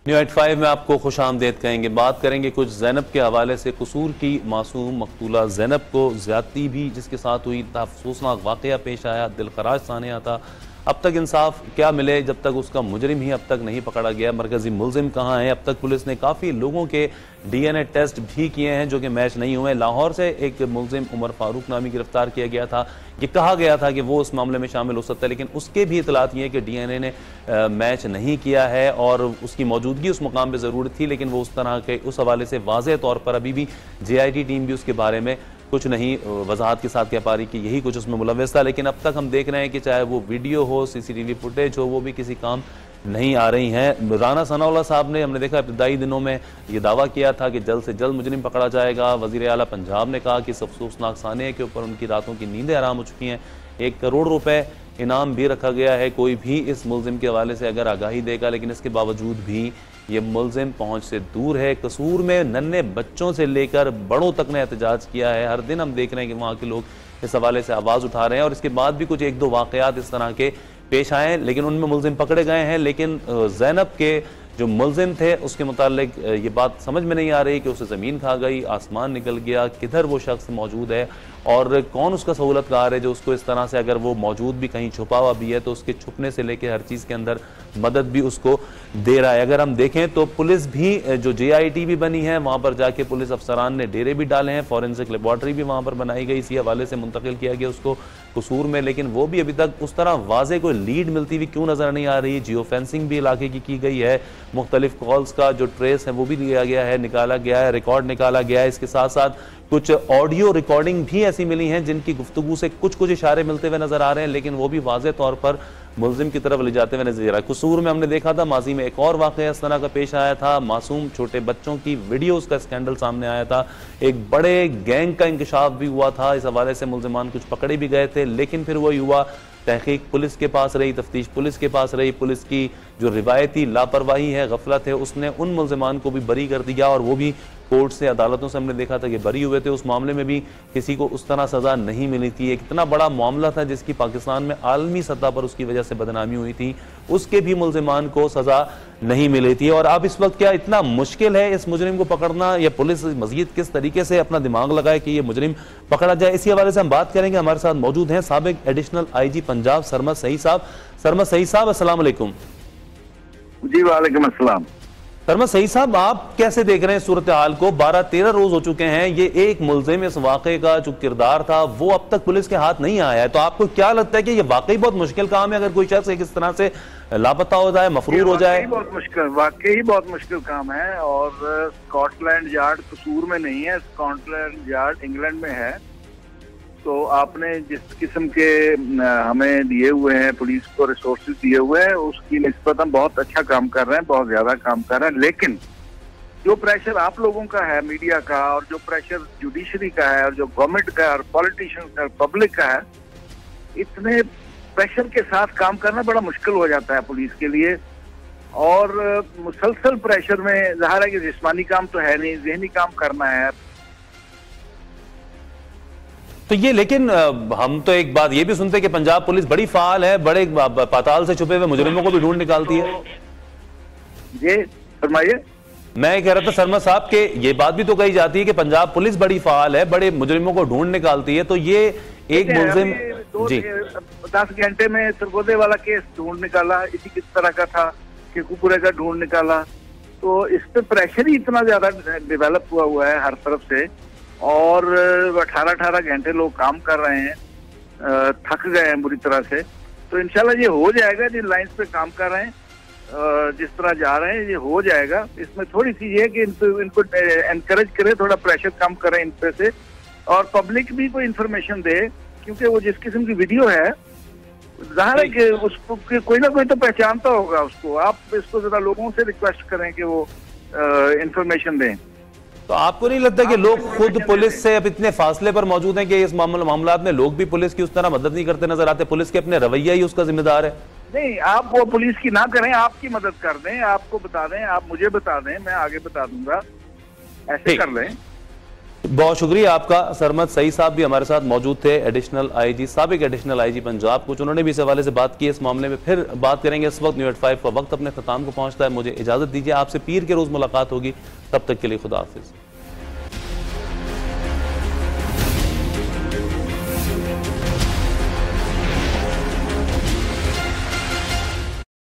New 85 में आपको खुश आमदेद कहेंगे। बात करेंगे कुछ ज़ैनब के हवाले से। कसूर की मासूम मकतूला ज़ैनब को ज़्यादती भी जिसके साथ हुई, अफसोसनाक वाक़या पेश आया, दिलखराज सानिया था। अब तक इंसाफ क्या मिले जब तक उसका मुजरिम ही अब तक नहीं पकड़ा गया। मरकजी मुलजिम कहाँ है? अब तक पुलिस ने काफ़ी लोगों के DNA टेस्ट भी किए हैं जो कि मैच नहीं हुए। लाहौर से एक मुलजिम उमर फारूक नामी गिरफ्तार किया गया था। ये कहा गया था कि वो उस मामले में शामिल हो सकता है, लेकिन उसके भी इतलात ये है कि DNA ने मैच नहीं किया है और उसकी मौजूदगी उस मुकाम पर ज़रूर थी, लेकिन वो उस तरह के उस हवाले से वाज़ेह तौर पर अभी भी JIT टीम भी उसके बारे में कुछ नहीं वजाहत के साथ कह पा रही कि यही कुछ उसमें मुलव्वस था। लेकिन अब तक हम देख रहे हैं कि चाहे वो वीडियो हो, CCTV फुटेज हो, वो भी किसी काम नहीं आ रही हैं। राना सनाउल्लाह साहब ने, हमने देखा इब्तदाई दिनों में ये दावा किया था कि जल्द से जल्द मुजरिम पकड़ा जाएगा। वज़ीर आला पंजाब ने कहा कि इस अफसोसनाक सानिया के ऊपर उनकी रातों की नींदें हराम हो चुकी हैं। 1 करोड़ रुपए इनाम भी रखा गया है कोई भी इस मुलजिम के हवाले से अगर आगाही देगा, लेकिन इसके बावजूद भी ये मुलजिम पहुंच से दूर है। कसूर में नन्हे बच्चों से लेकर बड़ों तक ने एहतजाज किया है। हर दिन हम देख रहे हैं कि वहाँ के लोग इस हवाले से आवाज़ उठा रहे हैं और इसके बाद भी कुछ 1-2 वाक़यात इस तरह के पेश आए हैं, लेकिन उनमें मुलजिम पकड़े गए हैं। लेकिन ज़ैनब के जो मुलजिम थे उसके मुतालिक ये बात समझ में नहीं आ रही कि उसे ज़मीन खा गई, आसमान निकल गया, किधर वो शख्स मौजूद है और कौन उसका सहूलतकार है जो उसको इस तरह से, अगर वो मौजूद भी कहीं छुपा हुआ भी है तो उसके छुपने से लेकर हर चीज़ के अंदर मदद भी उसको दे रहा है। अगर हम देखें तो पुलिस भी जो JIT भी बनी है, वहाँ पर जाके पुलिस अफसरान ने डेरे भी डाले हैं, फॉरेंसिक लेबॉर्ट्री भी वहाँ पर बनाई गई, इसी हवाले से मुंतकिल किया गया उसको कसूर में, लेकिन वो भी अभी तक उस तरह वाज़े कोई लीड मिलती हुई क्यों नज़र नहीं आ रही। जियो फेंसिंग भी इलाके की गई है, मुख्तलिफ कॉल्स का जो ट्रेस है वो भी लिया गया है, निकाला गया है, रिकॉर्ड निकाला गया है। इसके साथ साथ कुछ ऑडियो रिकॉर्डिंग भी ऐसी मिली हैं जिनकी गुफ्तगू से कुछ कुछ इशारे मिलते हुए नजर आ रहे हैं, लेकिन वो भी वाज़े तौर पर मुलजिम की तरफ ले जाते हुए नजर आ रहा है। कसूर में हमने देखा था, माजी में एक और वाक़या इस तरह का पेश आया था, मासूम छोटे बच्चों की वीडियोस का स्कैंडल सामने आया था। एक बड़े गैंग का इंकशाफ भी हुआ था, इस हवाले से मुलजिमान कुछ पकड़े भी गए थे, लेकिन फिर वही हुआ, तहकीक पुलिस के पास रही, तफ्तीश पुलिस के पास रही। पुलिस की जो रिवायती लापरवाही है, गफलत है, उसने उन मुलजिमान को भी बरी कर दिया और वो भी कोर्ट से, अदालतों से हमने देखा था कि बरी हुए थे। उस मामले में भी किसी को उस तरह सजा नहीं मिली थी। एक इतना बड़ा मामला था जिसकी पाकिस्तान में आलमी सतह पर उसकी वजह से बदनामी हुई थी, उसके भी मुलजिमान को सजा नहीं मिली थी। और अब इस वक्त क्या इतना मुश्किल है इस मुजरिम को पकड़ना, या पुलिस मजीद किस तरीके से अपना दिमाग लगाए कि ये मुजरिम पकड़ा जाए, इसी हवाले से हम बात करेंगे। हमारे साथ मौजूद हैं साबिक एडिशनल IG पंजाब सरमद सईद साहब। सरमद सईद साहब, अस्सलाम वालेकुम। जी वालेकुम अस्सलाम। सरमद सईद साहब, आप कैसे देख रहे हैं सूरत हाल को? 12-13 रोज हो चुके हैं, ये एक मुलजिम इस वाक़े का जो किरदार था वो अब तक पुलिस के हाथ नहीं आया है, तो आपको क्या लगता है कि ये वाकई बहुत मुश्किल काम है अगर कोई शख्स एक इस तरह से लापता हो जाए, मफरूर हो जाए? बहुत मुश्किल, वाकई बहुत मुश्किल काम है। और स्कॉटलैंड यार्ड कसूर में नहीं है, स्कॉटलैंड यार्ड इंग्लैंड में है। तो आपने जिस किस्म के हमें दिए हुए हैं, पुलिस को रिसोर्सेज दिए हुए हैं, उसकी निस्बत हम बहुत अच्छा काम कर रहे हैं, बहुत ज्यादा काम कर रहे हैं। लेकिन जो प्रेशर आप लोगों का है, मीडिया का, और जो प्रेशर जुडिशरी का है, और जो गवर्नमेंट का, और पॉलिटिशियंस का, पब्लिक का है, इतने प्रेशर के साथ काम करना बड़ा मुश्किल हो जाता है पुलिस के लिए। और मुसलसल प्रेशर में ज़ाहिर है कि जिस्मानी काम तो है नहीं, ज़हनी काम करना है। तो ये, लेकिन हम तो एक बात ये भी सुनते हैं कि पंजाब पुलिस बड़ी फाल है, बड़े पाताल से छुपे हुए मुजरिमों को भी ढूंढ निकालती है। ये फरमाइए। मैं कह रहा था सरमद साहब के ये बात भी तो कही जाती है कि पंजाब पुलिस बड़ी फाल है, बड़े मुजरिमों को ढूंढ निकालती है, तो ये एक मुलजिम जी 10 घंटे में सरगोदे वाला केस ढूंढ निकाला, इसी किस तरह का था कि कुकुरे का ढूंढ निकाला। तो इस पे प्रेशर ही इतना ज्यादा डेवलप हुआ है हर तरफ से, और 18-18 घंटे लोग काम कर रहे हैं, थक गए हैं बुरी तरह से। तो इंशाल्लाह ये हो जाएगा, जिन लाइंस पे काम कर रहे हैं, जिस तरह जा रहे हैं, ये हो जाएगा। इसमें थोड़ी सी ये कि इनको एनकरेज करें, थोड़ा प्रेशर कम करें इन पे से, और पब्लिक भी कोई इंफॉर्मेशन दे, क्योंकि वो जिस किस्म की वीडियो है, जाहिर है कि उसको कोई ना कोई तो पहचानता होगा उसको। आप इसको जरा लोगों से रिक्वेस्ट करें कि वो इंफॉर्मेशन दें। तो आपको नहीं लगता कि लोग खुद पुलिस से अब इतने फासले पर मौजूद हैं कि इस मामलात में लोग भी पुलिस की उस तरह मदद नहीं करते नजर आते? पुलिस के अपने रवैया ही उसका जिम्मेदार है। नहीं, आप वो पुलिस की ना करें, आपकी मदद कर दें, आपको बता दें, आप मुझे बता दें, मैं आगे बता दूंगा, ऐसे कर लें। बहुत शुक्रिया आपका। सरमद सईद साहब भी हमारे साथ मौजूद थे, एडिशनल आईजी, साबिक एडिशनल आईजी पंजाब कुछ, उन्होंने भी इस हवाले से बात की। इस मामले में फिर बात करेंगे। इस वक्त न्यूज़ 5 का वक्त अपने खत्म को पहुंचता है, मुझे इजाजत दीजिए। आपसे पीर के रोज मुलाकात होगी, तब तक के लिए खुदा हाफिज।